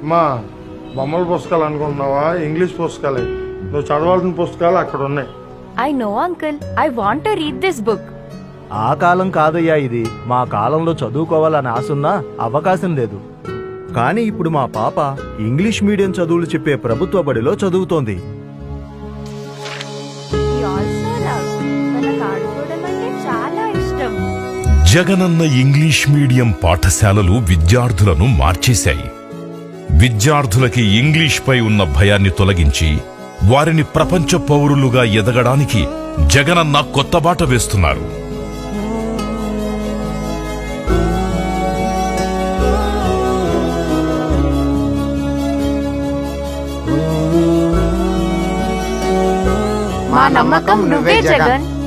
మా బొమ్మల పుస్తకాలు అనుకుంటున్నావా? ఇంగ్లీష్ పుస్తకాలే. నువ్వు చదవాల్సిన పుస్తకాలు అక్కడ ఉన్నాయి. I know uncle. I want to read this book. ఆ కాలం కాదయ్యా ఇది. మా కాలంలో చదువుకోవాలని ఆశున్నా అవకాశం లేదు. కానీ ఇప్పుడు మా పాప ఇంగ్లీష్ మీడియం చదువులు చెప్పే ప్రభుత్వ బడిలో చదువుతోంది. జగనన్న ఇంగ్లీష్ మీడియం పాఠశాలలు విద్యార్థులను మార్చేశాయి. విద్యార్థులకి ఇంగ్లీష్ పై ఉన్న భయాన్ని తొలగించి వారిని ప్రపంచ పౌరులుగా ఎదగడానికి జగనన్న కొత్త బాట వేస్తున్నారు. మా నమ్మకం నువ్వే జగన్.